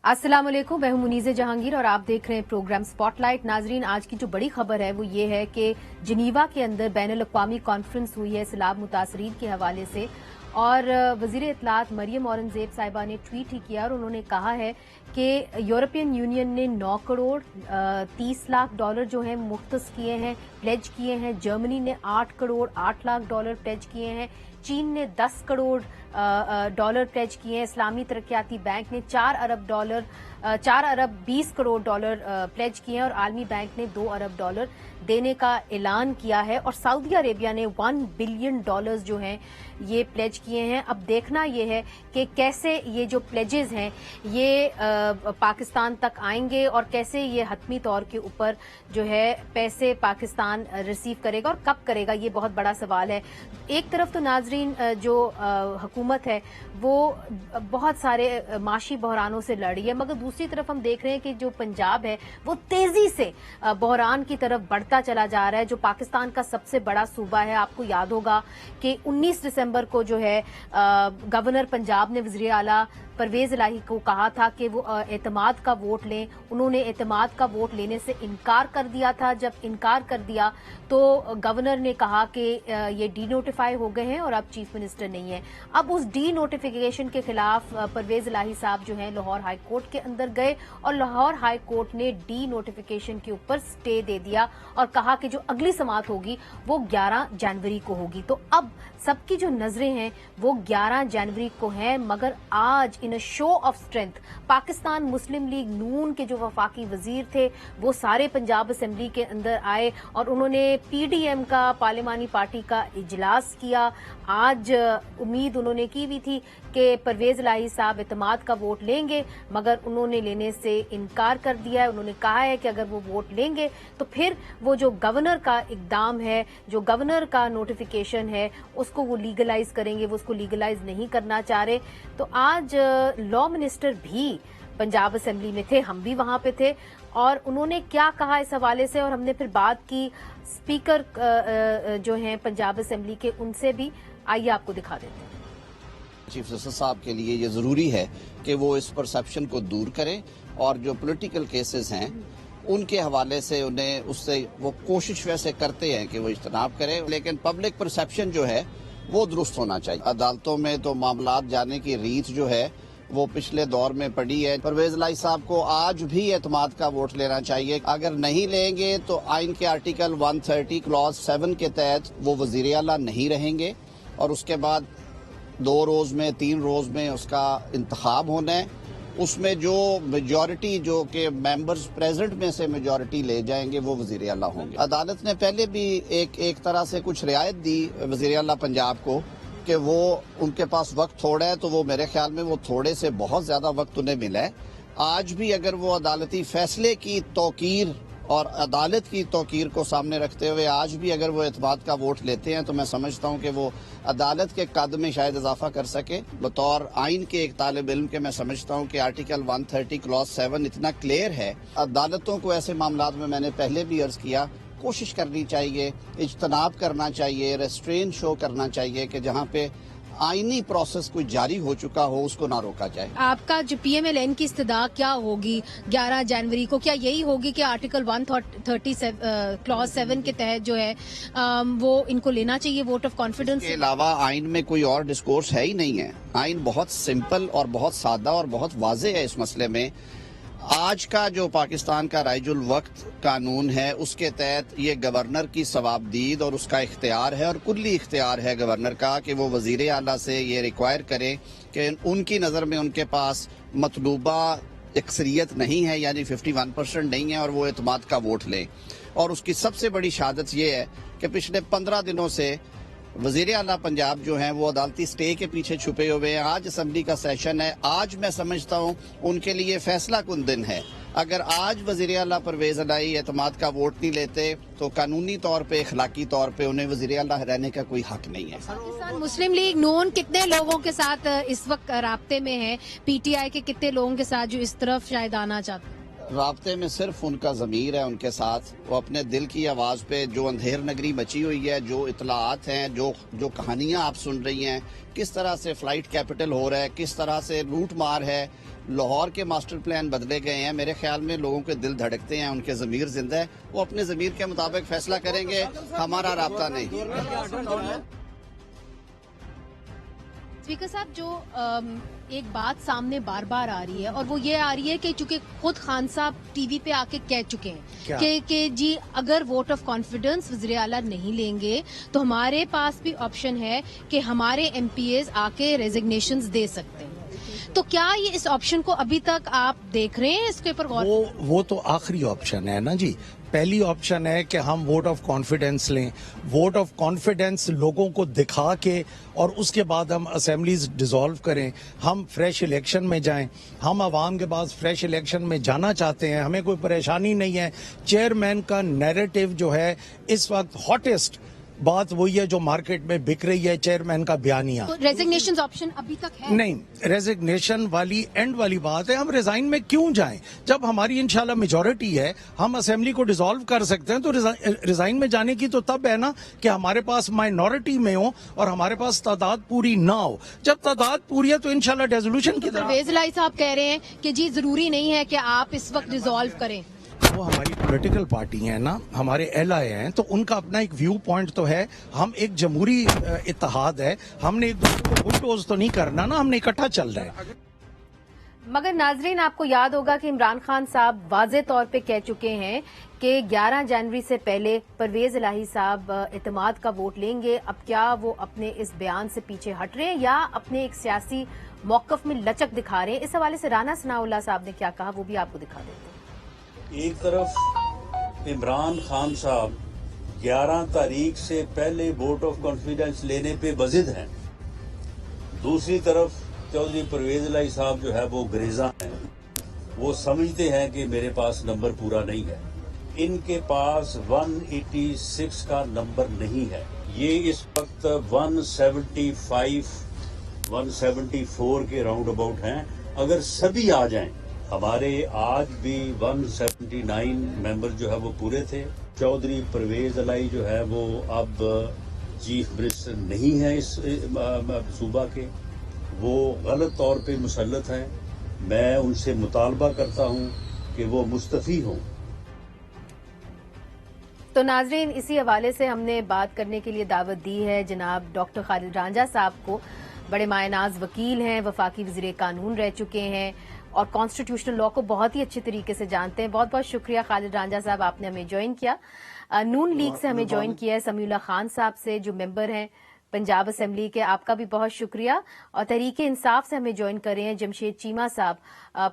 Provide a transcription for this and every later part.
अस्सलाम वालेकुम, मैं हूं मुनीज़े जहांगीर और आप देख रहे हैं प्रोग्राम स्पॉटलाइट। नाजरीन, आज की जो बड़ी खबर है वो ये है कि जिनीवा के अंदर बैनुल-अक़वामी कॉन्फ्रेंस हुई है सैलाब मुतासरीन के हवाले से और वजीर इत्तलात मरियम औरंगजेब साहिबा ने ट्वीट ही किया और उन्होंने कहा है कि यूरोपियन यूनियन ने 9 करोड़ 30 लाख डॉलर जो है मुख्तस किए हैं, प्लेज किए हैं। जर्मनी ने 8 करोड़ 8 लाख डॉलर प्लेज किए हैं। चीन ने 10 करोड़ डॉलर प्लेज किए हैं। इस्लामी तरक्याती बैंक ने 4 अरब 20 करोड़ डॉलर प्लेज किए हैं और आलमी बैंक ने 2 अरब डॉलर देने का ऐलान किया है और सऊदी अरेबिया ने 1 बिलियन डॉलर्स जो हैं ये प्लेज किए हैं। अब देखना ये है कि कैसे ये जो प्लेजेस हैं ये पाकिस्तान तक आएंगे और कैसे ये हतमी तौर के ऊपर जो है पैसे पाकिस्तान रिसीव करेगा और कब करेगा, ये बहुत बड़ा सवाल है। एक तरफ तो नाजरीन जो हुकूमत है वो बहुत सारे माशी बहरानों से लड़ रही है, मगर दूसरी तरफ हम देख रहे हैं कि जो पंजाब है वो तेजी से बहरान की तरफ बढ़ता चला जा रहा है। जो पाकिस्तान का सबसे बड़ा सूबा है, आपको याद होगा कि 19 दिसंबर को जो है गवर्नर पंजाब ने वज़ीर आला परवेज इलाही को कहा था कि वो एतमाद का वोट लें। उन्होंने एतमाद का वोट लेने से इनकार कर दिया था। जब इनकार कर दिया तो गवर्नर ने कहा कि ये डी नोटिफाई हो गए हैं और अब चीफ मिनिस्टर नहीं है। अब उस डी नोटिफिकेशन के खिलाफ परवेज इलाही साहब जो हैं लाहौर हाई कोर्ट के अंदर गए और लाहौर हाई कोर्ट ने डी नोटिफिकेशन के ऊपर स्टे दे दिया और कहा कि जो अगली समाअत होगी वो 11 जनवरी को होगी। तो अब सबकी जो नजरें हैं वो 11 जनवरी को हैं, मगर आज in show of strength Pakistan Muslim League Noon के जो वफाकी वजीर थे वो सारे पंजाब असेंबली के अंदर आए और उन्होंने पीडीएम का पार्लिमानी पार्टी का इजलास किया। आज उम्मीद उन्होंने की भी थी कि परवेज इलाही साहब एतमाद का वोट लेंगे, मगर उन्होंने लेने से इनकार कर दिया है। उन्होंने कहा है कि अगर वो वोट लेंगे तो फिर वो जो गवर्नर का इकदाम है, जो गवर्नर का नोटिफिकेशन है, उसको वो लीगलाइज करेंगे। वो उसको लीगलाइज नहीं करना चाह रहे। तो आज लॉ मिनिस्टर भी पंजाब असेंबली में थे, हम भी वहां पे थे और उन्होंने क्या कहा इस हवाले से और हमने फिर बात की स्पीकर जो हैं पंजाब असेंबली के, उनसे भी। आइए आपको दिखा देते हैं। चीफ जस्टिस साहब के लिए ये जरूरी है कि वो इस परसेप्शन को दूर करें और जो पॉलिटिकल केसेस हैं उनके हवाले से उन्हें उससे वो कोशिश वैसे करते हैं कि वो इज्तनाब करें, लेकिन पब्लिक परसेप्शन जो है वो दुरुस्त होना चाहिए। अदालतों में तो मामलात जाने की रीत जो है वो पिछले दौर में पड़ी है। परवेज इलाही साहब को आज भी एतमाद का वोट लेना चाहिए। अगर नहीं लेंगे तो आइन के आर्टिकल 130 क्लॉज 7 के तहत वो वजीर आला नहीं रहेंगे और उसके बाद 2 रोज में 3 रोज में उसका इंतखाब होना है। उसमें जो मेजॉरिटी जो के मेंबर्स प्रेजेंट में से मेजॉरिटी ले जाएंगे वो वजीर आला होंगे। अदालत ने पहले भी एक तरह से कुछ रियायत दी वजीर आला पंजाब को कि वो उनके पास वक्त थोड़ा है, तो वो मेरे ख्याल में वो थोड़े से बहुत ज्यादा वक्त उन्हें मिला है। आज भी अगर वो अदालती फैसले की तौकीर और अदालत की तौकीर को सामने रखते हुए आज भी अगर वो एतमाद का वोट लेते हैं तो मैं समझता हूं कि वो अदालत के कद में शायद इजाफा कर सके। बतौर आइन के एक तालिब इल्म के मैं समझता हूं कि आर्टिकल 130 क्लॉज 7 इतना क्लियर है। अदालतों को ऐसे मामलात में मैंने पहले भी अर्ज किया, कोशिश करनी चाहिए, इज्तनाब करना चाहिए, रेस्ट्रेन शो करना चाहिए कि जहाँ पे आईनी प्रोसेस कोई जारी हो चुका हो उसको ना रोका जाए। आपका जो पीएमएलएन की इस्तदा क्या होगी 11 जनवरी को? क्या यही होगी कि आर्टिकल 130 क्लॉज 7 के तहत जो है वो इनको लेना चाहिए वोट ऑफ कॉन्फिडेंस? के अलावा आइन में कोई और डिस्कोर्स है ही नहीं है। आइन बहुत सिंपल और बहुत सादा और बहुत वाज़ेह है इस मसले में। आज का जो पाकिस्तान का राइजुल वक्त कानून है उसके तहत ये गवर्नर की सवाबदीद और उसका इख्तियार है और कुल्ली इख्तियार है गवर्नर का कि वो वजीर आला से ये रिक्वायर करें कि उनकी नज़र में उनके पास मतलूबा अक्सरियत नहीं है, यानी 51% नहीं है और वो एतमाद का वोट लें। और उसकी सबसे बड़ी शहादत ये है कि पिछले 15 दिनों से वजीर आला पंजाब जो हैं वो अदालती स्टे के पीछे छुपे हुए हैं। आज असेंबली का सेशन है, आज मैं समझता हूँ उनके लिए फैसला कुन दिन है। अगर आज वजीर आला परवेज इलाही एतमाद का वोट नहीं लेते तो कानूनी तौर पे अखलाकी तौर पे उन्हें वजीर आला रहने का कोई हक नहीं है। पाकिस्तान मुस्लिम लीग नून कितने लोगों के साथ इस वक्त राब्ते में है? पीटीआई के कितने लोगों के साथ जो इस तरफ शायद आना चाहते हैं? राब्ते में सिर्फ उनका ज़मीर है उनके साथ। वो अपने दिल की आवाज़ पे जो अंधेर नगरी मची हुई है, जो इतलात हैं, जो कहानियां आप सुन रही हैं, किस तरह से फ्लाइट कैपिटल हो रहा है, किस तरह से लूट मार है, लाहौर के मास्टर प्लान बदले गए हैं। मेरे ख्याल में लोगों के दिल धड़कते हैं, उनके ज़मीर जिंदा है, वो अपने ज़मीर के मुताबिक फैसला करेंगे, हमारा राब्ता नहीं। स्पीकर साहब, जो एक बात सामने बार बार आ रही है और वो ये आ रही है कि चूंकि खुद खान साहब टीवी पे आके कह चुके हैं कि जी अगर वोट ऑफ कॉन्फिडेंस वज़ीर आला नहीं लेंगे तो हमारे पास भी ऑप्शन है कि हमारे एमपीएस आके रेजिग्नेशंस दे सकते हैं। तो क्या ये इस ऑप्शन को अभी तक आप देख रहे हैं, इसके ऊपर गौर? वो तो आखिरी ऑप्शन है ना जी। पहली ऑप्शन है कि हम वोट ऑफ कॉन्फिडेंस लें, वोट ऑफ कॉन्फिडेंस लोगों को दिखा के और उसके बाद हम असेंबलीज डिसॉल्व करें, हम फ्रेश इलेक्शन में जाएं। हम आवाम के पास फ्रेश इलेक्शन में जाना चाहते हैं, हमें कोई परेशानी नहीं है। चेयरमैन का नैरेटिव जो है इस वक्त हॉटेस्ट बात वही है जो मार्केट में बिक रही है, चेयरमैन का बयानिया। तो रेजिग्नेशन ऑप्शन अभी तक है? नहीं, रेजिग्नेशन वाली एंड वाली बात है। हम रिजाइन में क्यों जाएं? जब हमारी इंशाल्लाह मेजॉरिटी है, हम असेंबली को डिसॉल्व कर सकते हैं। तो रिजाइन में जाने की तो तब है ना कि हमारे पास माइनॉरिटी में हो और हमारे पास तादाद पूरी ना हो। जब तादाद पूरी है तो इंशाल्लाह रेजोल्यूशन की तरफ। परवेज इलाही साहब कह रहे हैं कि जी जरूरी नहीं है कि आप इस वक्त डिसॉल्व करें। वो हमारी पॉलिटिकल पार्टी है ना, हमारे एलआई हैं, तो उनका अपना एक व्यू पॉइंट तो है। हम एक जमहूरी इत्तेहाद है, हमने एक दूसरे को बुलडोज तो नहीं करना ना, हमने इकट्ठा चल रहा है। मगर नाजरीन, आपको याद होगा कि इमरान खान साहब वाज़े तौर पे कह चुके हैं कि 11 जनवरी से पहले परवेज इलाही साहब इत्तेमाद का वोट लेंगे। अब क्या वो अपने इस बयान से पीछे हट रहे हैं या अपने एक सियासी मौकफ में लचक दिखा रहे हैं? इस हवाले से राना सनाउल्लाह साहब ने क्या कहा वो भी आपको दिखा देते हैं। एक तरफ इमरान खान साहब 11 तारीख से पहले वोट ऑफ कॉन्फिडेंस लेने पे बजिद हैं, दूसरी तरफ चौधरी परवेज इलाही साहब जो है वो ग्रेजा हैं। वो समझते हैं कि मेरे पास नंबर पूरा नहीं है। इनके पास 186 का नंबर नहीं है। ये इस वक्त 175 174 के राउंड अबाउट हैं। अगर सभी आ जाएं, हमारे आज भी 179 मेंबर जो है वो पूरे थे। चौधरी परवेज इलाही जो है वो अब चीफ मिनिस्टर नहीं है इस सूबा के, वो गलत तौर पे मुसल्लत हैं। मैं उनसे मुतालबा करता हूं कि वो मुस्तफी हों। तो नाजरीन, इसी हवाले से हमने बात करने के लिए दावत दी है जनाब डॉक्टर खालिद रांझा साहब को। बड़े मायनाज वकील हैं, वफाकी वज़ीर कानून रह चुके हैं और कॉन्स्टिट्यूशनल लॉ को बहुत ही अच्छे तरीके से जानते हैं। बहुत बहुत शुक्रिया खालिद रांझा साहब, आपने हमें ज्वाइन किया। नून लीग से हमें ज्वाइन किया है समीउल्लाह खान साहब से, जो मेंबर हैं पंजाब असेंबली के, आपका भी बहुत शुक्रिया। और तहरीक इंसाफ से हमें ज्वाइन कर रहे हैं जमशेद चीमा साहब,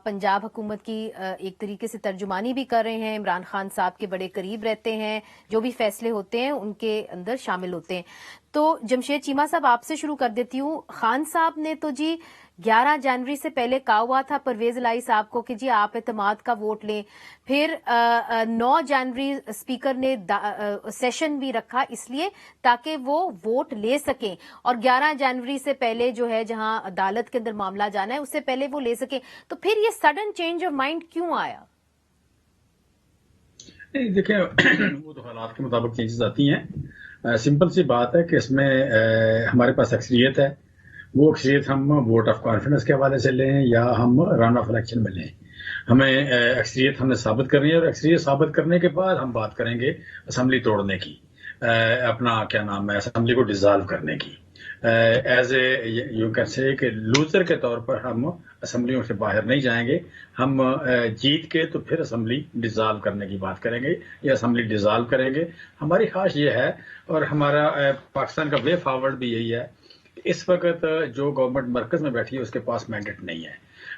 पंजाब हुकूमत की एक तरीके से तर्जुमानी भी कर रहे हैं, इमरान खान साहब के बड़े करीब रहते हैं, जो भी फैसले होते हैं उनके अंदर शामिल होते हैं। तो जमशेद चीमा साहब, आपसे शुरू कर देती हूँ। खान साहब ने तो जी 11 जनवरी से पहले कहा हुआ था परवेज इलाही साहब को कि जी आप इत्तेमाद का वोट लें। फिर 9 जनवरी स्पीकर ने सेशन भी रखा इसलिए ताकि वो वोट ले सकें और 11 जनवरी से पहले जो है जहां अदालत के अंदर मामला जाना है उससे पहले वो ले सकें। तो फिर ये सडन चेंज ऑफ माइंड क्यों आया? नहीं, देखिए वो तो हालात के मुताबिक चेंजेस आती हैं। सिंपल सी बात है कि इसमें हमारे पास अक्सरियत है। वो अक्सरियत हम वोट ऑफ कॉन्फिडेंस के हवाले से लें या हम रन ऑफ इलेक्शन में लें, हमें अक्सरियत हमने साबित करनी है और अक्सरियत साबित करने के बाद हम बात करेंगे असेंबली तोड़ने की, अपना क्या नाम है, असेंबली को डिसॉल्व करने की। एज ए यू कैन से कि लूजर के तौर पर हम असेंबलियों से बाहर नहीं जाएंगे। हम जीत के तो फिर असेंबली डिसॉल्व करने की बात करेंगे या असेंबली डिसॉल्व करेंगे। हमारी ख्वाहिश ये है और हमारा पाकिस्तान का वे फॉरवर्ड भी यही है। इस वक्त जो गवर्नमेंट मरकज में बैठी है उसके पास मैंडेट नहीं है,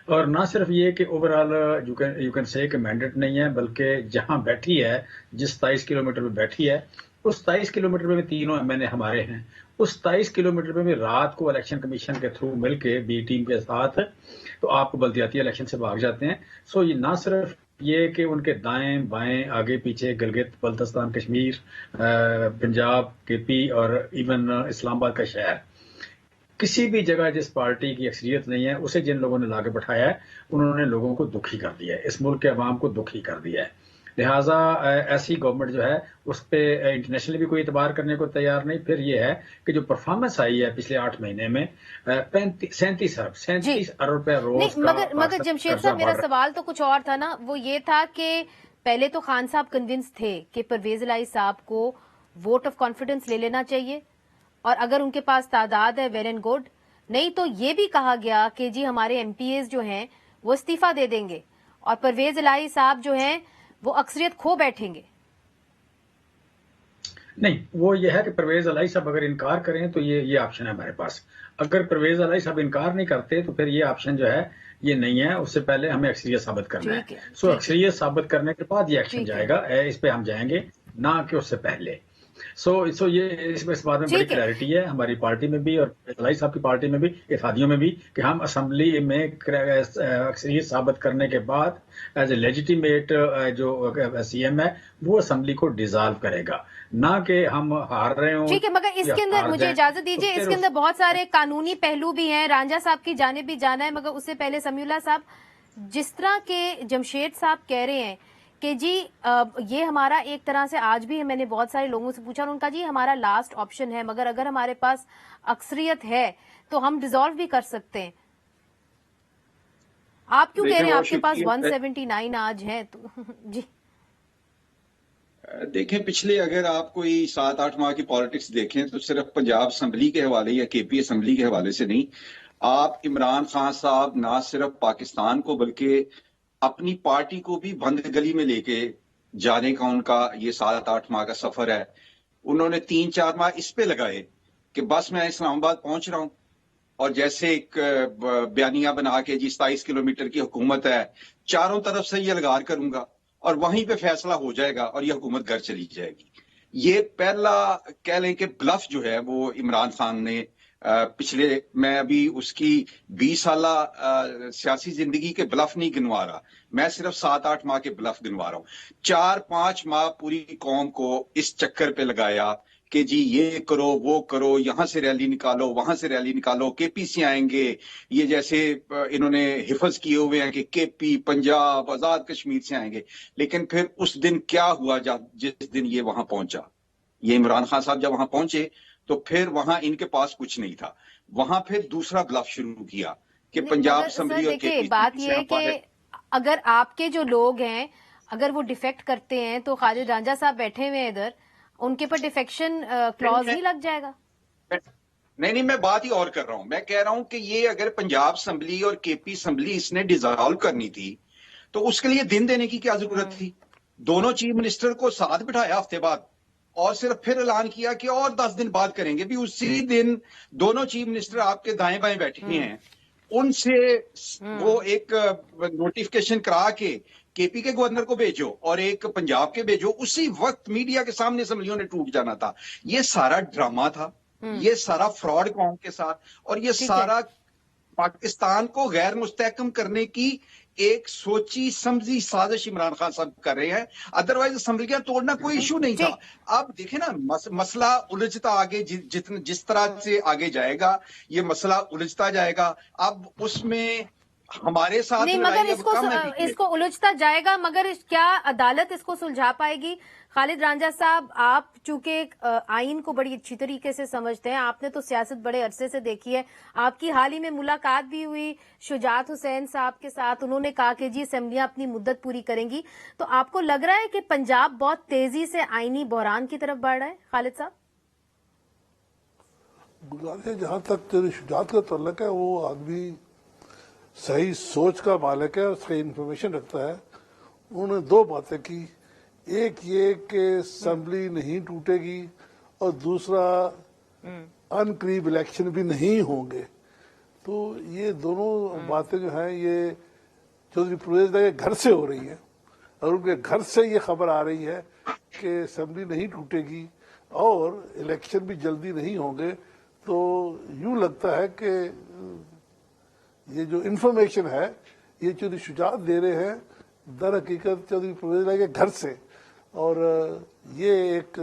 और ना सिर्फ ये कि ओवरऑल यू कैन से कि मैंडेट नहीं है, बल्कि जहां बैठी है, जिस 23 किलोमीटर में बैठी है, उस 23 किलोमीटर में तीनों एमएनए हमारे हैं। उस 23 किलोमीटर में भी रात को इलेक्शन कमीशन के थ्रू मिलके बी टीम के साथ तो आपको बल्दियाती इलेक्शन से भाग जाते हैं। सो ये ना सिर्फ ये कि उनके दाएं बाएं आगे पीछे गिलगित बल्तिस्तान कश्मीर, पंजाब, केपी और इवन इस्लामाबाद का शहर, किसी भी जगह जिस पार्टी की अक्सरियत नहीं है उसे जिन लोगों ने लाके बैठाया है उन्होंने लोगों को दुखी कर दिया है, इस मुल्क के अवाम को दुखी कर दिया है। लिहाजा ऐसी गवर्नमेंट जो है उस पे इंटरनेशनली भी कोई इतबार करने को तैयार नहीं। फिर ये है कि जो परफॉर्मेंस आई है पिछले 8 महीने में 37 अरब रुपए रोज नहीं, का मगर जमशेद साहब, मेरा सवाल तो कुछ और था ना। वो ये था कि पहले तो खान साहब कन्विंस थे कि परवेज इलाही साहब को वोट ऑफ कॉन्फिडेंस ले लेना चाहिए, और अगर उनके पास तादाद है वेल एंड गुड, नहीं तो ये भी कहा गया कि जी हमारे एमपीएस जो हैं वो इस्तीफा दे देंगे और परवेज इलाही साहब जो हैं वो अक्सरियत खो बैठेंगे। नहीं, वो ये है कि परवेज इलाही साहब अगर इनकार करें तो ये ऑप्शन है हमारे पास। अगर परवेज इलाही साहब इनकार नहीं करते तो फिर ये ऑप्शन जो है ये नहीं है। उससे पहले हमें अक्सरियत साबित करना है। सो अक्सरियत साबित करने के बाद ये एक्शन जाएगा, इस पे हम जाएंगे, ना कि उससे पहले। सो ये इस बात में बड़ी क्लैरिटी है हमारी पार्टी में भी और इलाही साहब की पार्टी में भी, इत्तेहादियों में भी, कि हम असेंबली में अक्सरियत साबित करने के बाद एज ए लेजिटिमेट जो सीएम है वो असेंबली को डिसॉल्व करेगा, ना कि हम हार रहे हो। ठीक है, मगर इसके अंदर मुझे इजाजत दीजिए, इसके अंदर बहुत सारे कानूनी पहलू भी हैं। रांझा साहब की जानिब भी जाना है, मगर उससे पहले समीउल्लाह साहब, जिस तरह के जमशेद साहब कह रहे हैं कि जी ये हमारा एक तरह से, आज भी मैंने बहुत सारे लोगों से पूछा और उनका जी हमारा लास्ट ऑप्शन है, मगर अगर हमारे पास अक्सरियत है तो हम डिसॉल्व भी कर सकते हैं। आप क्यों कह रहे हैं आपके पास 179 आज है? तो जी देखें, पिछले अगर आप कोई 7-8 माह की पॉलिटिक्स देखें तो सिर्फ पंजाब असम्बली के हवाले या केपी असम्बली के हवाले से नहीं, आप इमरान खान साहब ना सिर्फ पाकिस्तान को बल्कि अपनी पार्टी को भी बंद गली में लेके जाने का उनका ये 7-8 माह का सफर है। उन्होंने 3-4 माह इस पे लगाए कि बस मैं इस्लामाबाद पहुंच रहा हूं और जैसे एक बयानिया बना के जी 27 किलोमीटर की हुकूमत है, चारों तरफ से ये लगार करूंगा और वहीं पे फैसला हो जाएगा और ये हुकूमत घर चली जाएगी। ये पहला कह लें कि ब्लफ जो है वो इमरान खान ने पिछले, मैं अभी उसकी 20 साला सियासी जिंदगी के ब्लफ नहीं गिनवा रहा, मैं सिर्फ 7-8 माह के ब्लफ गिनवा रहा हूं। 4-5 माह पूरी कौम को इस चक्कर पे लगाया कि जी ये करो वो करो, यहां से रैली निकालो वहां से रैली निकालो, केपी से आएंगे, ये जैसे इन्होंने हिफज किए हुए हैं कि केपी पंजाब आजाद कश्मीर से आएंगे। लेकिन फिर उस दिन क्या हुआ जिस दिन ये वहां पहुंचा, ये इमरान खान साहब जब वहां पहुंचे तो फिर वहां इनके पास कुछ नहीं था। वहां फिर दूसरा ब्लफ शुरू किया कि पंजाब असम्बली और केपी। बात ये है कि अगर आपके जो लोग हैं अगर वो डिफेक्ट करते हैं तो खालिद रांझा साहब बैठे हुए हैं इधर, उनके पर डिफेक्शन क्लॉज नहीं लग जाएगा? नहीं, मैं बात ही और कर रहा हूं। मैं कह रहा हूं कि ये अगर पंजाब असम्बली और केपी असम्बली इसने डिसॉल्व करनी थी तो उसके लिए दिन देने की क्या जरूरत थी? दोनों चीफ मिनिस्टर को साथ बिठाया हफ्ते बाद और सिर्फ फिर ऐलान किया कि और 10 दिन बाद करेंगे। भी उसी दिन दोनों चीफ मिनिस्टर आपके दाएं बाएं बैठे हैं, उनसे वो एक नोटिफिकेशन करा के केपी के गवर्नर को भेजो और एक पंजाब के भेजो, उसी वक्त मीडिया के सामने असम्बलियों ने टूट जाना था। ये सारा ड्रामा था, ये सारा फ्रॉड कौम के साथ, और ये सारा पाकिस्तान को गैर मुस्तहकम करने की एक सोची समझी साजिश इमरान खान साहब कर रहे हैं। अदरवाइज असम्बलियां तोड़ना कोई इशू नहीं था। अब देखें ना, मसला उलझता आगे जिस तरह से आगे जाएगा ये मसला उलझता जाएगा। अब उसमें हमारे साथ नहीं, मगर इसको उलझता जाएगा, मगर क्या अदालत इसको सुलझा पाएगी? खालिद रांझा साहब, आप चूंकि आइन को बड़ी अच्छी तरीके से समझते हैं, आपने तो सियासत बड़े अरसे से देखी है, आपकी हाल ही में मुलाकात भी हुई शुजात हुसैन साहब के साथ, उन्होंने कहा कि जी असेंबलियां अपनी मुद्दत पूरी करेंगी। तो आपको लग रहा है कि पंजाब बहुत तेजी से आईनी बहरान की तरफ बढ़ रहा है? खालिद साहब, जहां तक शुजात का तल्लुक है, वो आदमी सही सोच का मालिक है और सही इंफॉर्मेशन रखता है। उन्होंने 2 बातें की, एक ये कि असेंबली नहीं टूटेगी और दूसरा अनकरीब इलेक्शन भी नहीं होंगे। तो ये दोनों बातें जो हैं ये चौधरी परवेज के घर से हो रही हैं और उनके घर से ये खबर आ रही है कि असेंबली नहीं टूटेगी और इलेक्शन भी जल्दी नहीं होंगे। तो यूं लगता है कि ये जो इन्फॉर्मेशन है ये चौधरी शुजात दे रहे हैं दर हकीकत चौधरी परवेज के घर से, और ये एक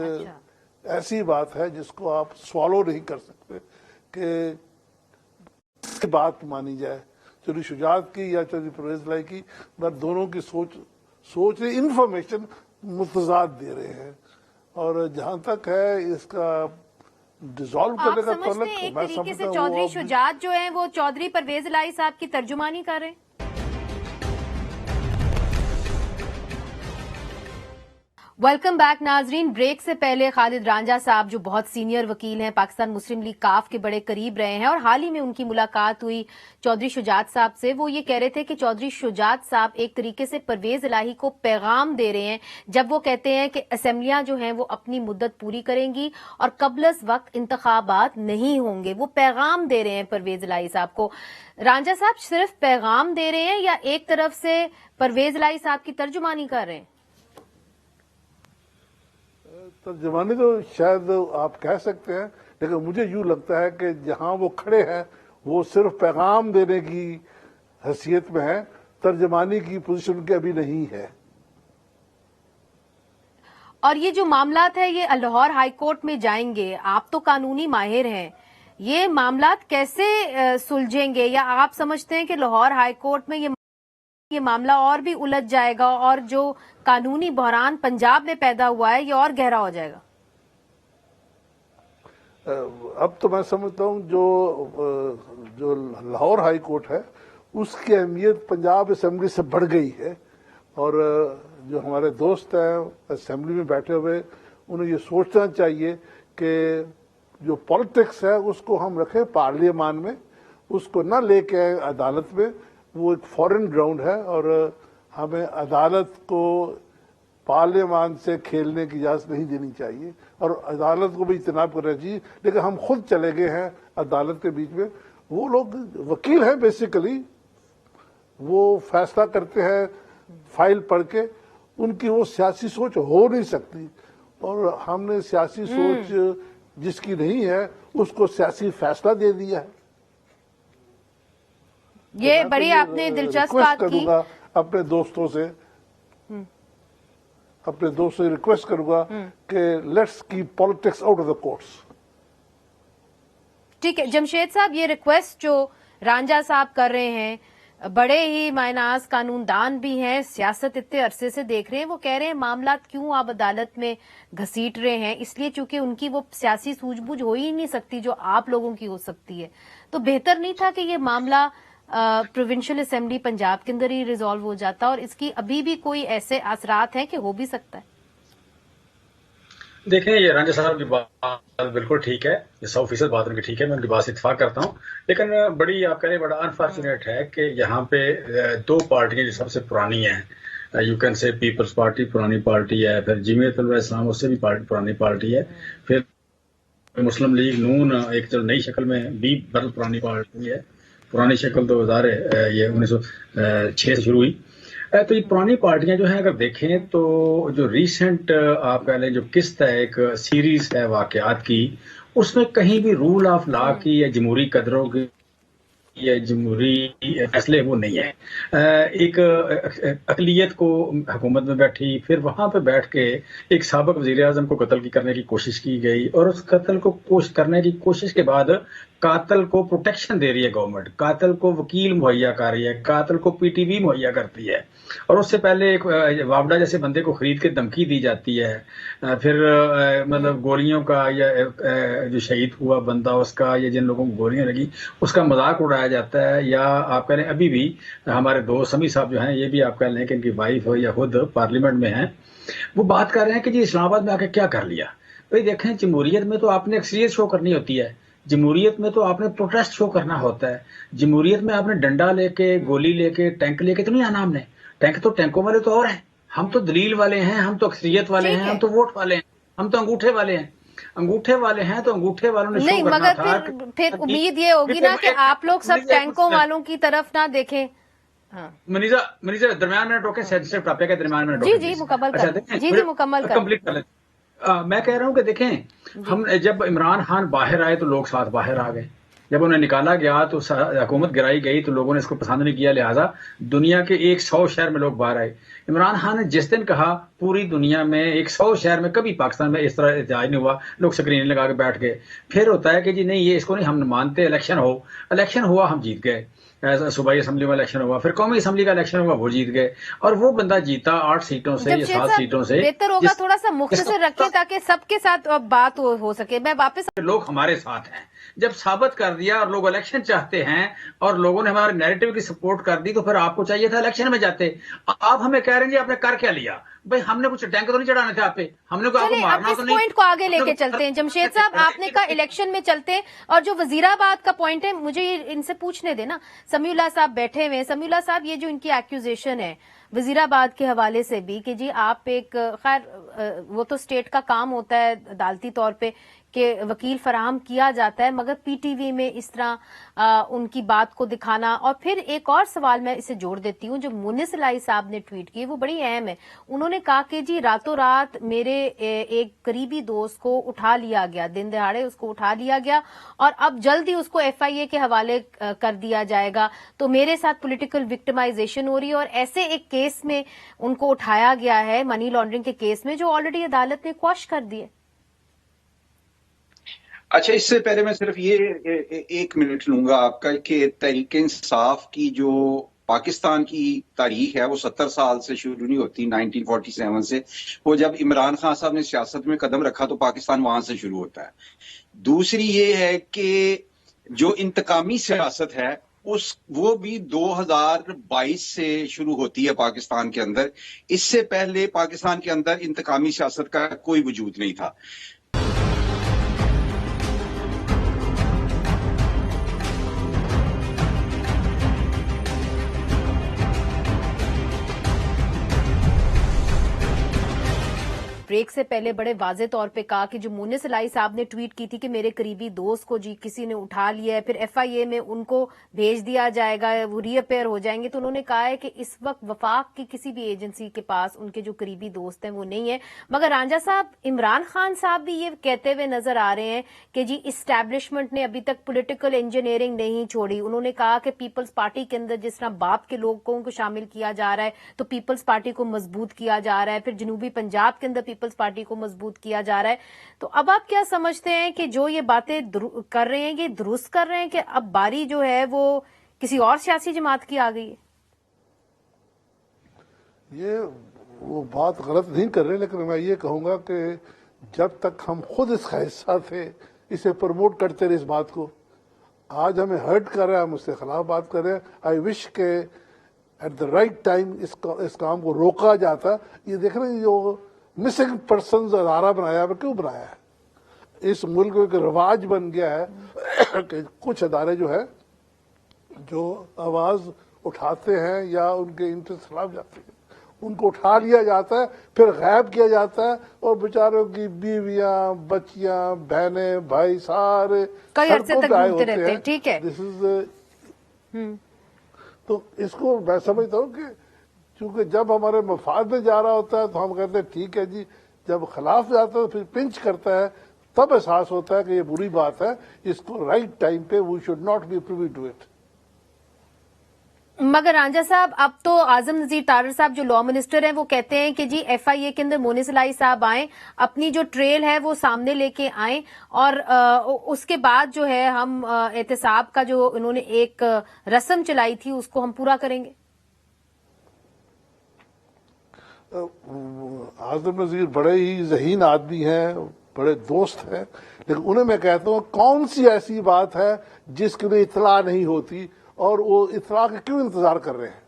ऐसी बात है जिसको आप स्वॉलो नहीं कर सकते कि बात मानी जाए चौधरी शुजात की या चौधरी परवेज की। मैं दोनों की सोच सोच रहे, इंफॉर्मेशन मुतजाद दे रहे हैं। और जहां तक है इसका डिसॉल्व आप करने का समझते तलब, हैं एक मैं तरीके से समझता हूँ चौधरी वो शुजात जो है वो चौधरी परवेज इलाही साहब की तर्जुमानी कर रहे हैं? वेलकम बैक नाजरीन। ब्रेक से पहले खालिद रांझा साहब जो बहुत सीनियर वकील हैं, पाकिस्तान मुस्लिम लीग काफ के बड़े करीब रहे हैं और हाल ही में उनकी मुलाकात हुई चौधरी शुजात साहब से। वो ये कह रहे थे कि चौधरी शुजात साहब एक तरीके से परवेज इलाही को पैगाम दे रहे हैं जब वो कहते हैं कि असेंबलियां जो हैं वो अपनी मुद्दत पूरी करेंगी और कबलस वक्त इंतखाबात नहीं होंगे। वो पैगाम दे रहे हैं परवेज इलाही साहब को। रांझा साहब सिर्फ पैगाम दे रहे हैं या एक तरफ से परवेज इलाही साहब की तर्जुमानी कर रहे हैं? तर्जमानी तो शायद आप कह सकते हैं, लेकिन मुझे यूं लगता है कि जहां वो खड़े हैं वो सिर्फ पैगाम देने की हैसियत में है, तर्जमानी की पोजीशन उनकी अभी नहीं है। और ये जो मामलात है ये लाहौर हाई कोर्ट में जाएंगे, आप तो कानूनी माहिर हैं, ये मामलात कैसे सुलझेंगे? या आप समझते हैं कि लाहौर हाई कोर्ट में ये मामला और भी उलझ जाएगा और जो कानूनी बहरान पंजाब में पैदा हुआ है ये और गहरा हो जाएगा? अब तो मैं समझता हूं जो लाहौर हाई कोर्ट है उसकी अहमियत पंजाब असेंबली से बढ़ गई है। और जो हमारे दोस्त हैं असेंबली में बैठे हुए, उन्हें ये सोचना चाहिए कि जो पॉलिटिक्स है उसको हम रखें पार्लियामान में, उसको न लेके अदालत में। वो एक फॉरेन ग्राउंड है और हमें अदालत को पार्लियामान से खेलने की इजाजत नहीं देनी चाहिए और अदालत को भी इत्तेनाब करना चाहिए। लेकिन हम खुद चले गए हैं अदालत के बीच में। वो लोग वकील हैं बेसिकली, वो फैसला करते हैं फाइल पढ़ के, उनकी वो सियासी सोच हो नहीं सकती। और हमने सियासी सोच जिसकी नहीं है उसको सियासी फैसला दे दिया है। ये बड़ी आपने दिलचस्प बात की। अपने दोस्तों से रिक्वेस्ट करूंगा कि let's keep politics out of the courts. ठीक है जमशेद साहब, ये रिक्वेस्ट जो रांझा साहब कर रहे हैं, बड़े ही मायनाज कानूनदान भी हैं, सियासत इतने अरसे से देख रहे हैं, वो कह रहे हैं मामला क्यों आप अदालत में घसीट रहे हैं, इसलिए चूंकि उनकी वो सियासी सूझबूझ हो ही नहीं सकती जो आप लोगों की हो सकती है। तो बेहतर नहीं था कि ये मामला प्रोविंशियल असेंबली पंजाब के अंदर ही रिजॉल्व हो जाता? और इसकी अभी भी कोई ऐसे असरात हैं कि हो भी सकता है? देखें, ये रांझा साहब की बात बिल्कुल ठीक है, ये 100% बात उनकी ठीक है, मैं उनकी बात से इत्तेफाक करता हूँ। लेकिन बड़ी आप कह रहे बड़ा अनफॉर्चुनेट है कि यहाँ पे दो पार्टियां जो सबसे पुरानी हैं, you can say Peoples Party पुरानी पार्टी है, फिर जमीयत उल इस्लाम उससे भी पुरानी पार्टी है, फिर मुस्लिम लीग नून एक जो नई शक्ल में भी बड़ी पुरानी पार्टी है। पुरानी शक्ल तो 1906 से शुरू हुई। तो ये पुरानी पार्टियां जो है अगर देखें तो जो रिसेंट आप कह लें जो किस्त है, एक सीरीज है वाकयात की, उसमें कहीं भी रूल ऑफ लॉ की या जमहूरी कदरों की या जमहूरी फैसले वो नहीं है। एक अकलियत को हुकूमत में बैठी, फिर वहां पे बैठ के एक साबिक वजीर आजम को कत्ल करने की कोशिश की गई और उस कत्ल को करने की कोशिश के बाद कातल को प्रोटेक्शन दे रही है गवर्नमेंट, कातल को वकील मुहैया कर रही है, कातल को पीटीवी मुहैया करती है। और उससे पहले एक वावडा जैसे बंदे को खरीद के धमकी दी जाती है, फिर मतलब गोलियों का या जो शहीद हुआ बंदा उसका या जिन लोगों को गोलियां लगी उसका मजाक उड़ाया जाता है। या आप कह रहे हैं अभी भी हमारे दोस्त समी साहब जो हैं, ये भी आप कह रहे हैं कि इनकी वाइफ या खुद पार्लियामेंट में है, वो बात कर रहे हैं कि जी इस्लामाबाद में आके क्या कर लिया। भाई देखें, जमहूरियत में तो आपने अक्सरियत शो करनी होती है, जमहूरियत में तो आपने प्रोटेस्ट शो करना होता है, जमहूरियत में आपने डंडा लेके गोली लेके टैंक लेके तो नहीं आना। हमने टैंक तो टैंकों वाले तो और हैं, हम तो दलील वाले हैं, हम तो अक्सरियत वाले हैं, हम तो वोट वाले हैं, हम तो अंगूठे वाले हैं। अंगूठे वाले हैं तो अंगूठे वालों ने नहीं, शो करना था। मगर फिर उम्मीद ये होगी ना कि आप लोग सब टैंकों वालों की तरफ ना देखें। हाँ। मनीजा दरम्यान में टोके सेंसिटिव टॉपिक है, दरम्यान में जी मुकम्मल कर, जी मुकम्मल कर, कंप्लीट कर लेते। मैं कह रहा हूं कि देखें, हम जब इमरान खान बाहर आए तो लोग साथ बाहर आ गए, जब उन्हें निकाला गया तो हुकूमत गिराई गई तो लोगों ने इसको पसंद नहीं किया, लिहाजा दुनिया के 100 शहर में लोग बाहर आए। इमरान खान ने जिस दिन कहा पूरी दुनिया में 100 शहर में, कभी पाकिस्तान में इस तरह एहतजाज नहीं हुआ, लोग स्क्रीन लगा के बैठ गए। फिर होता है कि जी नहीं ये इसको नहीं हम मानते, इलेक्शन हुआ, हम जीत गए। सूबाई असम्बली में इलेक्शन हुआ, फिर कौमी असम्बली का इलेक्शन हुआ, वो जीत गए और वो बंदा जीता 8 सीटों से या 7 सीटों से। बेहतर होगा थोड़ा सा मुख्तसर रखें ताकि सबके साथ बात हो सके। मैं वापस, लोग हमारे साथ हैं, जब साबित कर दिया और लोग इलेक्शन चाहते हैं और लोगों ने हमारे नैरेटिव की सपोर्ट कर दी, तो फिर आपको चाहिए था इलेक्शन में जाते। आप हमें कह रहे हैं जी आपने कर क्या लिया? भाई हमने कुछ टैंक तो नहीं चढ़ाने थे आप पे, हमने को आपको मारना तो नहीं। पॉइंट को आगे लेके चलते हैं। जमशेद साहब, आपने कहा इलेक्शन में चलते हैं, और जो वजीराबाद का पॉइंट है, मुझे ये इनसे पूछने देना। समीउल्लाह साहब बैठे हुए हैं। समीउल्लाह साहब, ये जो इनकी एक्यूजेशन है वजीराबाद के हवाले से भी कि जी आप एक, खैर वो तो स्टेट का काम होता है अदालती तौर पे कि वकील फराहम किया जाता है, मगर पीटीवी में इस तरह उनकी बात को दिखाना। और फिर एक और सवाल मैं इसे जोड़ देती हूँ, जो मुनिस इलाही साहब ने ट्वीट की वो बड़ी अहम है। उन्होंने कहा कि जी रातों रात मेरे एक करीबी दोस्त को उठा लिया गया, दिन दहाड़े उसको उठा लिया गया और अब जल्द ही उसको FIA के हवाले कर दिया जाएगा, तो मेरे साथ पॉलिटिकल विक्टिमाइजेशन हो रही है। और ऐसे एक केस में उनको उठाया गया है, मनी लॉन्ड्रिंग के केस में, जो ऑलरेडी अदालत ने क्वॉश कर दिए। अच्छा, इससे पहले मैं सिर्फ ये 1 मिनट लूंगा आपका कि तहरीक इंसाफ की जो पाकिस्तान की तारीख है वो 70 साल से शुरू नहीं होती, 1947 से। वो जब इमरान खान साहब ने सियासत में कदम रखा तो पाकिस्तान वहां से शुरू होता है। दूसरी ये है कि जो इंतकामी सियासत है वो भी 2022 से शुरू होती है पाकिस्तान के अंदर। इससे पहले पाकिस्तान के अंदर इंतकामी सियासत का कोई वजूद नहीं था। ब्रेक से पहले बड़े वाजे तौर पे कहा कि जो मुनिस इलाही साहब ने ट्वीट की थी कि मेरे करीबी दोस्त को जी किसी ने उठा लिया है, फिर FIA में उनको भेज दिया जाएगा, वो रीअपेयर हो जाएंगे, तो उन्होंने कहा है कि इस वक्त वफाक की किसी भी एजेंसी के पास उनके जो करीबी दोस्त हैं वो नहीं है। मगर रांझा साहब, इमरान खान साहब भी ये कहते हुए नजर आ रहे हैं कि जी इस्टेब्लिशमेंट ने अभी तक पॉलिटिकल इंजीनियरिंग नहीं छोड़ी। उन्होंने कहा कि पीपल्स पार्टी के अंदर जिस तरह बाप के लोगों को शामिल किया जा रहा है तो पीपल्स पार्टी को मजबूत किया जा रहा है, फिर जनूबी पंजाब के अंदर पीपल्स पार्टी को मजबूत किया जा रहा है। तो अब आप क्या समझते हैं कि जो ये बातें कर रहे हैं ये दुरुस्त कर रहे हैं कि अब बारी जो है वो किसी और सियासी जमात की आ गई है? ये वो बात गलत नहीं कर रहे, लेकिन मैं ये कहूंगा कि जब तक हम खुद इसका हिस्सा थे इसे प्रमोट करते रहे इस बात को, आज हमें हर्ट कर रहा है, हम उसके खिलाफ बात कर रहे हैं। आई विश के एट द राइट टाइम इस काम को रोका जाता। ये देख रहे हैं जो मिसिंग पर्सन अदारा बनाया है, क्यों बनाया है? इस मुल्क में एक रिवाज बन गया है कि कुछ अदारे जो है जो आवाज उठाते हैं या उनके इंटरेस्ट खिलाफ जाते हैं उनको उठा लिया जाता है, फिर गायब किया जाता है और बेचारों की बीवियां, बच्चियां, बहनें, भाई सारे कई अरसे तक घूमते रहते हैं। ठीक है, दिस इज तो इसको मैं समझता हूँ कि क्योंकि जब हमारे मफाद में जा रहा होता है तो हम कहते हैं ठीक है जी, जब खिलाफ जाता है तो फिर पिंच करता है, तब एहसास होता है कि ये बुरी बात है, इसको राइट टाइम पे we should not be privy to it. मगर रांझा साहब, अब तो आजम नजीर तारर साहब जो लॉ मिनिस्टर हैं वो कहते हैं कि जी FIA के अंदर मुनिस इलाही साहब आए, अपनी जो ट्रेल है वो सामने लेके आए और उसके बाद जो है हम एहतसाब का जो उन्होंने एक रस्म चलाई थी उसको हम पूरा करेंगे। आजम नजीर बड़े ही ज़हीन आदमी हैं, बड़े दोस्त हैं, लेकिन उन्हें मैं कहता हूँ कौन सी ऐसी बात है जिसके लिए इतला नहीं होती और वो इतला का क्यों इंतजार कर रहे हैं?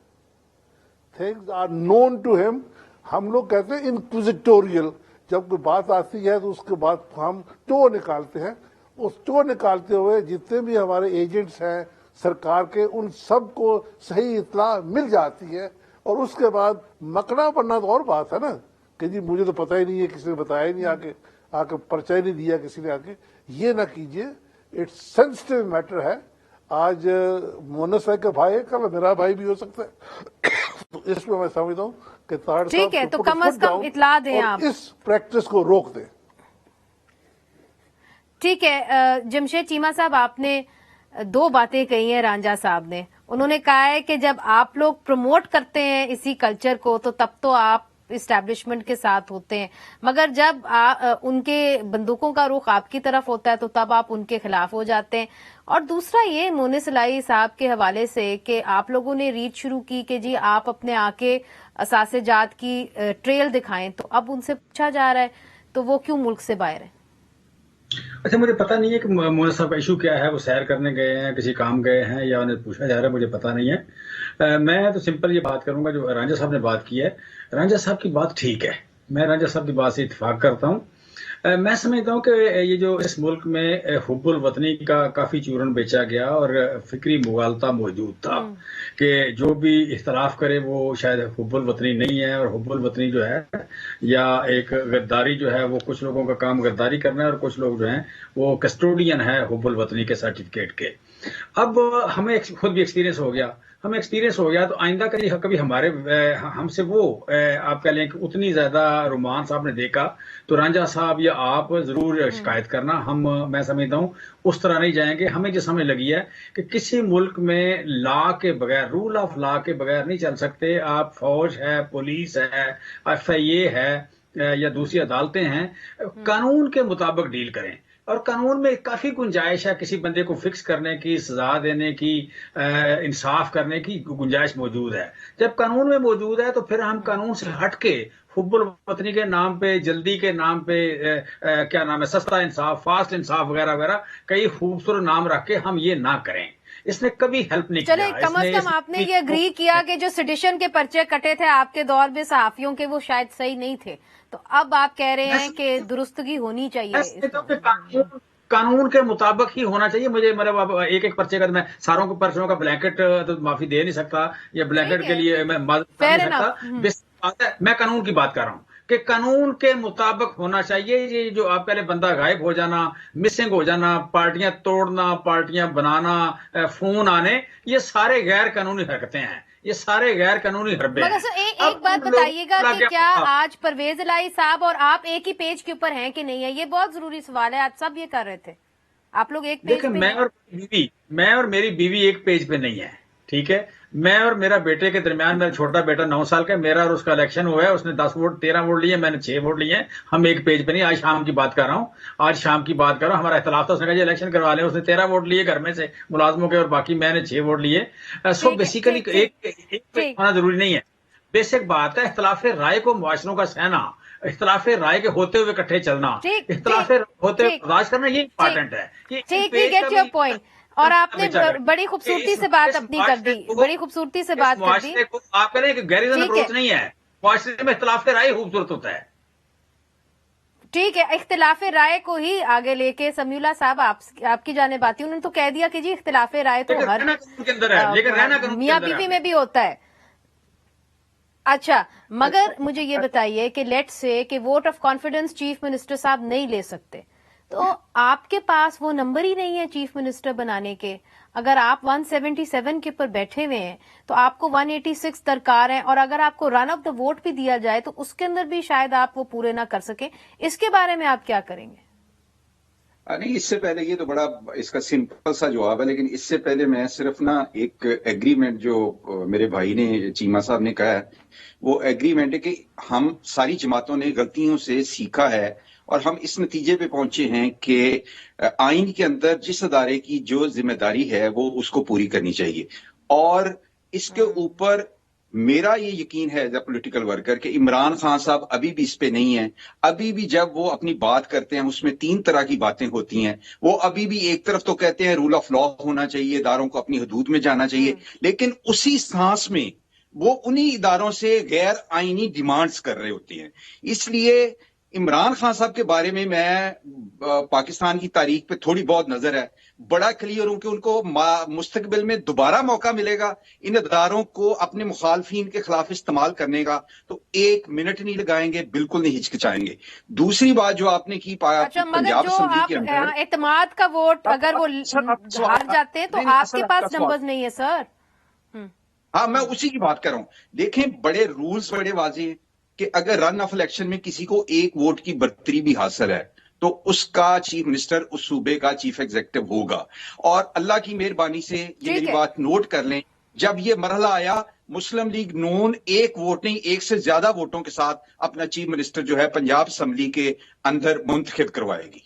Things are known to him. हम लोग कहते हैं इंक्विजिटोरियल, जब कोई बात आती है तो उसके बाद हम टो निकालते हैं। उस टो निकालते हुए जितने भी हमारे एजेंट्स हैं सरकार के, उन सबको सही इतला मिल जाती है और उसके बाद मकड़ा पड़ना तो और बात है ना कि जी मुझे तो पता ही नहीं है, किसी ने बताया ही नहीं, आके पर्चा ही नहीं दिया किसी ने आके। ये ना कीजिए, इट्स सेंसिटिव मैटर है। आज मुन्ना साहब का भाई है, कल मेरा भाई भी हो सकता है तो इसमें मैं समझता हूँ कि तार ठीक है, तो कम से कम इतला दें आप, इस प्रैक्टिस को रोक दें। ठीक है। जमशेद चीमा साहब, आपने 2 बातें कही हैं रांझा साहब ने। उन्होंने कहा है कि जब आप लोग प्रमोट करते हैं इसी कल्चर को तो तब तो आप इस्टेब्लिशमेंट के साथ होते हैं, मगर जब उनके बंदूकों का रुख आपकी तरफ होता है तो तब आप उनके खिलाफ हो जाते हैं। और दूसरा ये मोनिस इलाही साहब के हवाले से कि आप लोगों ने रीत शुरू की कि जी आप अपने आके असासे-जात की ट्रेल दिखाएं, तो अब उनसे पूछा जा रहा है तो वो क्यों मुल्क से बाहर है? अच्छा, मुझे पता नहीं है कि मोनिस साहब का इशू क्या है, वो सैर करने गए हैं, किसी काम गए हैं, या उन्हें पूछा जा रहा है, मुझे पता नहीं है। मैं तो सिंपल ये बात करूंगा, जो रांझा साहब ने बात की है, रांझा साहब की बात ठीक है, मैं रांझा साहब की बात से इत्तेफाक करता हूँ। मैं समझता हूँ कि ये जो इस मुल्क में हुब्बुल वतनी का काफी चूरन बेचा गया और फिक्री मुगालता मौजूद था कि जो भी इख्तलाफ करे वो शायद हुब्बुल वतनी नहीं है, और हुब्बुल वतनी जो है या एक गद्दारी जो है, वो कुछ लोगों का काम गद्दारी करना है और कुछ लोग जो हैं वो कस्टोडियन है हुब्बुल वतनी के सर्टिफिकेट के। अब हमें खुद भी एक्सपीरियंस हो गया, तो आइंदा कभी हमारे हमसे वो आप कह लें कि उतनी ज्यादा रुमान साहब ने देखा तो रांझा साहब या आप जरूर शिकायत करना। मैं समझता हूँ उस तरह नहीं जाएंगे। हमें जो समझ लगी है कि किसी मुल्क में लॉ के बगैर, रूल ऑफ लॉ के बगैर नहीं चल सकते। आप फौज है, पुलिस है, FIA है या दूसरी अदालतें हैं, कानून के मुताबिक डील करें। और कानून में काफी गुंजाइश है किसी बंदे को फिक्स करने की, सजा देने की, इंसाफ करने की गुंजाइश मौजूद है। जब कानून में मौजूद है तो फिर हम कानून से हटके हुब्बुल वतनी के नाम पे, जल्दी के नाम पे, क्या नाम है, सस्ता इंसाफ, फास्ट इंसाफ वगैरह वगैरह कई खूबसूरत नाम रख के हम ये ना करें। इसने कभी हेल्प नहीं किया। चले, कम से कम आपने ये एग्री किया कि जो सेडिशन के पर्चे कटे थे आपके दौर में सहाफियों के, वो शायद सही नहीं थे, तो अब आप कह रहे हैं कि दुरुस्तगी होनी चाहिए। कानून के मुताबिक ही होना चाहिए। मुझे मतलब एक एक पर्चे का मैं सारों के पर्चों का ब्लैंकेट तो माफी दे नहीं सकता, या ब्लैंकेट के लिए मैं माफी नहीं सकता। मैं कानून की बात कर रहा हूँ कि कानून के मुताबिक होना चाहिए। ये जो आप पहले बंदा गायब हो जाना, मिसिंग हो जाना, पार्टियां तोड़ना, पार्टियां बनाना, फोन आने, ये सारे गैर कानूनी हरकतें हैं, ये सारे गैर कानूनी हरबे हैं। एक बात बताइएगा कि क्या आज परवेज इलाही साहब और आप एक ही पेज के ऊपर हैं कि नहीं है? ये बहुत जरूरी सवाल है। आज सब ये कर रहे थे, आप लोग एक पेज पे। मैं और मेरी बीवी एक पेज पे नहीं है, ठीक है। मैं और मेरा बेटे के दरमियान, मेरा छोटा बेटा 9 साल का, मेरा और उसका इलेक्शन हुआ है। उसने 13 वोट लिए, मैंने 6 वोट लिए। हम एक पेज पे नहीं। आज शाम की बात कर रहा हूँ, हमारा इख्तलाफ था। उसने कहा इलेक्शन करवा लें, उसने 13 वोट लिए घर में से मुलाजमों के, और बाकी मैंने 6 वोट लिए। सो बेसिकली एक पेज होना जरूरी नहीं है। बेसिक बात है इख्तलाफ राय को मुआशरों का सहना, इख्तलाफ राय के होते हुए इकट्ठे चलना, इख्तलाफ होते हुए बर्दाश्त करना, ये इंपॉर्टेंट है। और आपने बड़ी खूबसूरती से बात अपनी कर दी, बड़ी खूबसूरती से बात कर दी। आप कह रहे हैं कि गैरिजन अप्रोच नहीं है, मुआशरे में इख्तिलाफ राय खूबसूरत होता है। ठीक है, इख्तिलाफ राय को ही आगे लेके समीउल्लाह साहब आपकी जानिब आती, उन्होंने तो कह दिया कि जी इख्तिलाफ राय तो हर के अंदर है, लेकिन रहना मियां बीवी में भी होता है। अच्छा, मगर मुझे ये बताइए कि लेट्स से कि vote of confidence chief minister साहब नहीं ले सकते, तो आपके पास वो नंबर ही नहीं है चीफ मिनिस्टर बनाने के। अगर आप 177 के ऊपर बैठे हुए हैं तो आपको 186 दरकार है, और अगर आपको रन ऑफ द वोट भी दिया जाए तो उसके अंदर भी शायद आप वो पूरे ना कर सके। इसके बारे में आप क्या करेंगे? नहीं, इससे पहले ये तो बड़ा इसका सिंपल सा जवाब है, लेकिन इससे पहले मैं सिर्फ ना एक एग्रीमेंट जो मेरे भाई ने, चीमा साहब ने कहा है, वो एग्रीमेंट है कि हम सारी जमातों ने गलतियों से सीखा है और हम इस नतीजे पे पहुंचे हैं कि आइन के अंदर जिस अदारे की जो जिम्मेदारी है वो उसको पूरी करनी चाहिए। और इसके ऊपर मेरा ये यकीन है एज ए पोलिटिकल वर्कर कि इमरान खान साहब अभी भी इस पे नहीं है। अभी भी जब वो अपनी बात करते हैं उसमें 3 तरह की बातें होती हैं। वो अभी भी एक तरफ तो कहते हैं रूल ऑफ लॉ होना चाहिए, इदारों को अपनी हदूद में जाना चाहिए, लेकिन उसी सांस में वो उन्हीं इदारों से गैर आईनी डिमांड्स कर रहे होते हैं। इसलिए इमरान खान साहब के बारे में मैं पाकिस्तान की तारीख पे थोड़ी बहुत नजर है, बड़ा क्लियर हूं कि उनको मुस्तकबिल में दोबारा मौका मिलेगा इन अदारों को अपने मुखालफिन के खिलाफ इस्तेमाल करने का, तो 1 मिनट नहीं लगाएंगे, बिल्कुल नहीं हिचकिचाएंगे। दूसरी बात जो आपने की पंजाब असेंबली के अंदर एतमाद का वोट अगर वो हार जाते हैं तो आपके पास नंबर्स नहीं है सर। हाँ, मैं उसी की बात कर रहा हूं। देखें, बड़े रूल्स बड़े वाज़ेह हैं कि अगर रन ऑफ इलेक्शन में किसी को 1 वोट की बर्तरी भी हासिल है तो उसका चीफ मिनिस्टर उस सूबे का चीफ एग्जीक्यूटिव होगा। और अल्लाह की मेहरबानी से ये मेरी बात नोट कर लें, जब ये मरहला आया मुस्लिम लीग नून एक वोट नहीं, एक से ज्यादा वोटों के साथ अपना चीफ मिनिस्टर जो है पंजाब असेंबली के अंदर मुंतखब करवाएगी।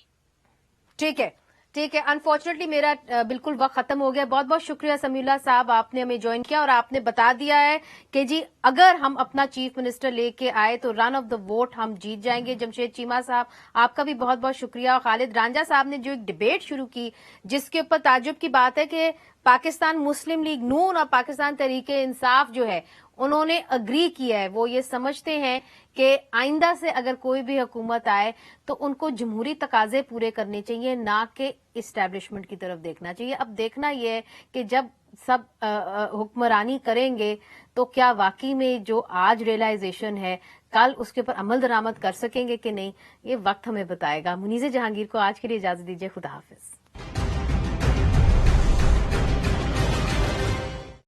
ठीक है, ठीक है। अनफॉर्चुनेटली मेरा बिल्कुल वक्त खत्म हो गया। बहुत बहुत शुक्रिया समीउल्लाह साहब, आपने हमें ज्वाइन किया और आपने बता दिया है कि जी अगर हम अपना चीफ मिनिस्टर लेके आए तो रन ऑफ द वोट हम जीत जाएंगे। जमशेद चीमा साहब, आपका भी बहुत बहुत शुक्रिया। और खालिद रांझा साहब ने जो एक डिबेट शुरू की, जिसके ऊपर ताज्जुब की बात है कि पाकिस्तान मुस्लिम लीग नून और पाकिस्तान तहरीके इंसाफ जो है उन्होंने अग्री किया है। वो ये समझते हैं कि आइंदा से अगर कोई भी हुकूमत आए तो उनको जमहूरी तकाजे पूरे करने चाहिए, ना कि इस्टेब्लिशमेंट की तरफ देखना चाहिए। अब देखना यह है कि जब सब हुक्मरानी करेंगे तो क्या वाकई में जो आज रियलाइजेशन है कल उसके ऊपर अमल दरामद कर सकेंगे कि नहीं, ये वक्त हमें बताएगा। मुनीज़े जहांगीर को आज के लिए इजाजत दीजिए। खुदा हाफिज।